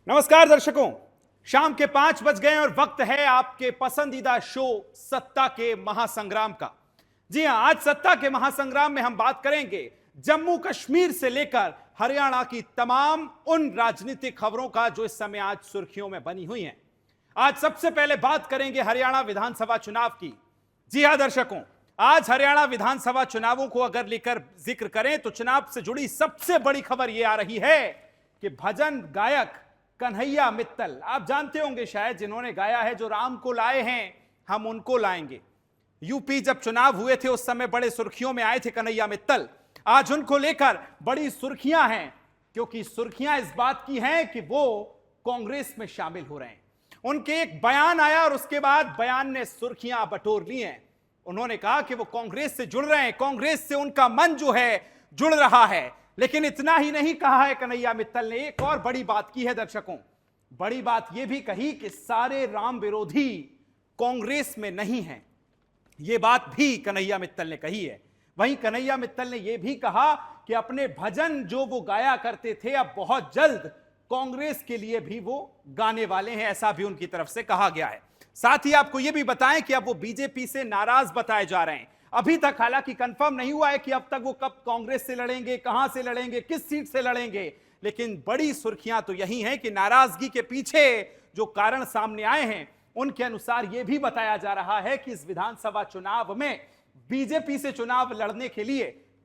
नमस्कार दर्शकों, शाम के 5 बज गए और वक्त है आपके पसंदीदा शो सत्ता के महासंग्राम का। जी हां, आज सत्ता के महासंग्राम में हम बात करेंगे जम्मू कश्मीर से लेकर हरियाणा की तमाम उन राजनीतिक खबरों का जो इस समय आज सुर्खियों में बनी हुई हैं। आज सबसे पहले बात करेंगे हरियाणा विधानसभा चुनाव की। जी हां दर्शकों, आज हरियाणा विधानसभा चुनावों को अगर लेकर जिक्र करें तो चुनाव से जुड़ी सबसे बड़ी खबर यह आ रही है कि भजन गायक कन्हैया मित्तल, आप जानते होंगे शायद, जिन्होंने गाया है जो राम को लाए हैं हम उनको लाएंगे। यूपी जब चुनाव हुए थे उस समय बड़े सुर्खियों में आए थे कन्हैया मित्तल। आज उनको लेकर बड़ी सुर्खियां हैं, क्योंकि सुर्खियां इस बात की हैं कि वो कांग्रेस में शामिल हो रहे हैं। उनके एक बयान आया और उसके बाद बयान ने सुर्खियां बटोर ली हैं। उन्होंने कहा कि वो कांग्रेस से जुड़ रहे हैं, कांग्रेस से उनका मन जो है जुड़ रहा है। लेकिन इतना ही नहीं कहा है कन्हैया मित्तल ने, एक और बड़ी बात की है दर्शकों। बड़ी बात यह भी कही कि सारे राम विरोधी कांग्रेस में नहीं हैं। यह बात भी कन्हैया मित्तल ने कही है। वहीं कन्हैया मित्तल ने यह भी कहा कि अपने भजन जो वो गाया करते थे अब बहुत जल्द कांग्रेस के लिए भी वो गाने वाले हैं, ऐसा भी उनकी तरफ से कहा गया है। साथ ही आपको यह भी बताएं कि अब वो बीजेपी से नाराज बताए जा रहे हैं। अभी तक हालांकि कंफर्म नहीं हुआ है कि अब तक वो कब कांग्रेस से लड़ेंगे, कहां से लड़ेंगे, किस सीट से लड़ेंगे, लेकिन बड़ी सुर्खियां तो यही हैं कि नाराजगी के पीछे जो कारण सामने आए हैं उनके अनुसार यह भी बताया जा रहा है कि इस विधानसभा चुनाव में बीजेपी से चुनाव लड़ने के लिए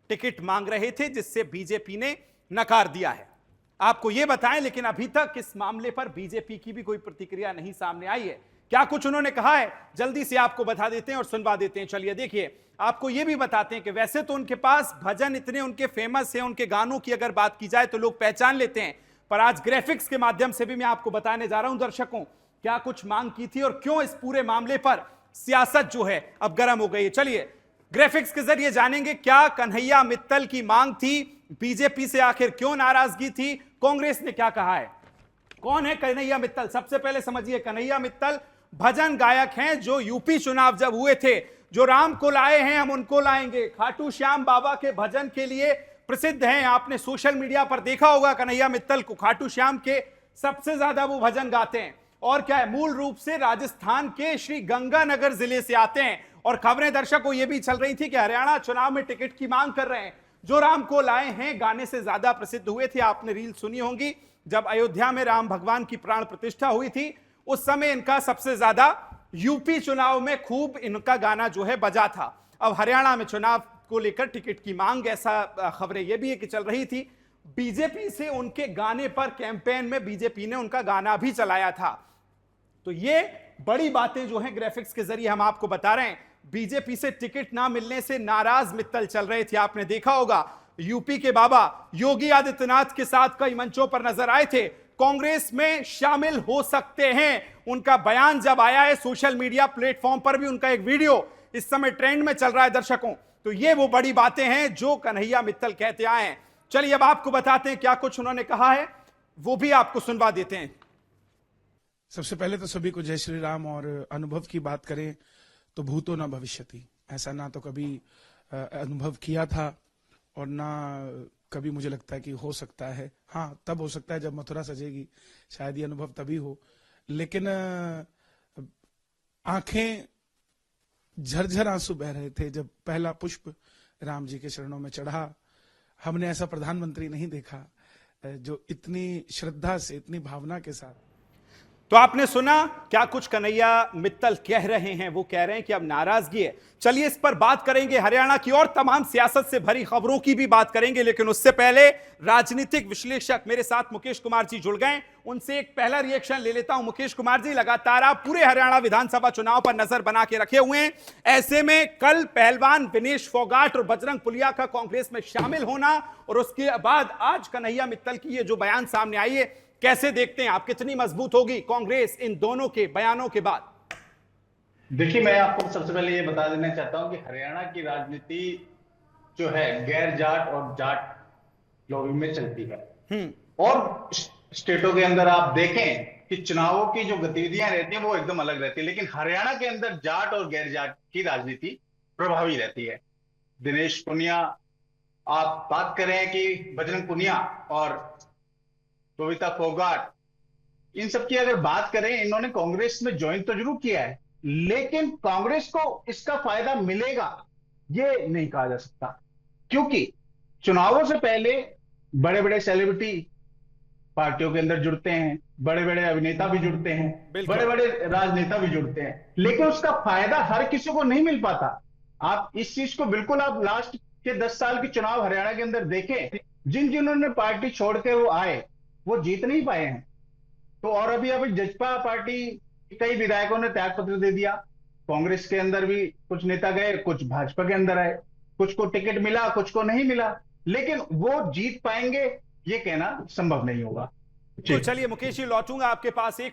टिकट मांग रहे थे, जिससे बीजेपी ने नकार दिया है। आपको यह बताएं, लेकिन अभी तक इस मामले पर बीजेपी की भी कोई प्रतिक्रिया नहीं सामने आई है। क्या कुछ उन्होंने कहा है जल्दी से आपको बता देते हैं और सुनवा देते हैं। चलिए देखिए, आपको यह भी बताते हैं कि वैसे तो उनके पास भजन इतने उनके फेमस हैं, उनके गानों की अगर बात की जाए तो लोग पहचान लेते हैं, पर आज ग्राफिक्स के माध्यम से भी मैं आपको बताने जा रहा हूं दर्शकों क्या कुछ मांग की थी और क्यों इस पूरे मामले पर सियासत जो है अब गर्म हो गई है। चलिए ग्राफिक्स के जरिए जानेंगे क्या कन्हैया मित्तल की मांग थी, बीजेपी से आखिर क्यों नाराजगी थी, कांग्रेस ने क्या कहा है। कौन है कन्हैया मित्तल? सबसे पहले समझिए, कन्हैया मित्तल भजन गायक हैं जो यूपी चुनाव जब हुए थे, जो राम को लाए हैं हम उनको लाएंगे, खाटू श्याम बाबा के भजन के लिए प्रसिद्ध हैं। आपने सोशल मीडिया पर देखा होगा कन्हैया मित्तल को, खाटू श्याम के सबसे ज्यादा वो भजन गाते हैं। और क्या है, मूल रूप से राजस्थान के श्री गंगानगर जिले से आते हैं। और खबरें दर्शकों ये भी चल रही थी कि हरियाणा चुनाव में टिकट की मांग कर रहे हैं। जो राम को लाए हैं गाने से ज्यादा प्रसिद्ध हुए थे। आपने रील सुनी होंगी, जब अयोध्या में राम भगवान की प्राण प्रतिष्ठा हुई थी उस समय इनका सबसे ज्यादा यूपी चुनाव में खूब इनका गाना जो है बजा था। अब हरियाणा में चुनाव को लेकर टिकट की मांग, ऐसा खबरें यह भी है कि चल रही थी। बीजेपी से उनके गाने पर कैंपेन में बीजेपी ने उनका गाना भी चलाया था। तो ये बड़ी बातें जो हैं ग्राफिक्स के जरिए हम आपको बता रहे हैं। बीजेपी से टिकट ना मिलने से नाराज मित्तल चल रहे थे। आपने देखा होगा यूपी के बाबा योगी आदित्यनाथ के साथ कई मंचों पर नजर आए थे, कांग्रेस में शामिल हो सकते हैं। उनका बयान जब आया है, सोशल मीडिया प्लेटफॉर्म पर भी उनका एक वीडियो इस समय ट्रेंड में चल रहा है दर्शकों। तो ये वो बड़ी बातें हैं जो कन्हैया मित्तल कहते आए हैं। चलिए अब आपको बताते हैं क्या कुछ उन्होंने कहा है, वो भी आपको सुनवा देते हैं। सबसे पहले तो सभी को जय श्री राम। और अनुभव की बात करें तो भूतो न भविष्यति, ऐसा ना तो कभी अनुभव किया था और ना कभी मुझे लगता है कि हो सकता है। हाँ, तब हो सकता है जब मथुरा सजेगी, शायद ये अनुभव तभी हो। लेकिन आंखें झरझर आंसू बह रहे थे जब पहला पुष्प राम जी के चरणों में चढ़ा। हमने ऐसा प्रधानमंत्री नहीं देखा जो इतनी श्रद्धा से, इतनी भावना के साथ। तो आपने सुना क्या कुछ कन्हैया मित्तल कह रहे हैं। वो कह रहे हैं कि अब नाराजगी है। चलिए इस पर बात करेंगे, हरियाणा की और तमाम सियासत से भरी खबरों की भी बात करेंगे, लेकिन उससे पहले राजनीतिक विश्लेषक मेरे साथ मुकेश कुमार जी जुड़ गए, उनसे एक पहला रिएक्शन ले लेता हूं। मुकेश कुमार जी, लगातार आप पूरे हरियाणा विधानसभा चुनाव पर नजर बना के रखे हुए हैं। ऐसे में कल पहलवान विनेश फोगाट और बजरंग पुनिया का कांग्रेस में शामिल होना और उसके बाद आज कन्हैया मित्तल की ये जो बयान सामने आई है, कैसे देखते हैं आप? कितनी मजबूत होगी कांग्रेस इन दोनों के बयानों के बाद? देखिए, मैं आपको सबसे पहले ये बता देना चाहता हूं कि हरियाणा की राजनीति जो है गैर जाट और जाट लॉबी में चलती है। और स्टेटों के अंदर आप देखें कि चुनावों की जो गतिविधियां रहती हैं वो एकदम अलग रहती है, लेकिन हरियाणा के अंदर जाट और गैर जाट की राजनीति प्रभावी रहती है। दिनेश पुनिया, आप बात करें कि बजरंग पुनिया और कविता फोगाट, इन सब की अगर बात करें, इन्होंने कांग्रेस में ज्वाइन तो जरूर किया है, लेकिन कांग्रेस को इसका फायदा मिलेगा ये नहीं कहा जा सकता, क्योंकि चुनावों से पहले बड़े बड़े सेलिब्रिटी पार्टियों के अंदर जुड़ते हैं, बड़े बड़े अभिनेता भी जुड़ते हैं, बिल्कुल। बड़े बड़े राजनेता भी जुड़ते हैं, लेकिन उसका फायदा हर किसी को नहीं मिल पाता। आप इस चीज को बिल्कुल आप लास्ट के 10 साल के चुनाव हरियाणा के अंदर देखें, जिन्होंने पार्टी छोड़कर वो आए वो जीत नहीं पाए हैं। तो और अभी अभी जजपा पार्टी कई विधायकों ने त्याग पत्र दे दिया, कांग्रेस के अंदर भी कुछ नेता गए, कुछ भाजपा के अंदर आए, कुछ को टिकट मिला, कुछ को नहीं मिला, लेकिन वो जीत पाएंगे ये कहना संभव नहीं होगा। तो चलिए मुकेश जी, लौटूंगा आपके पास। एक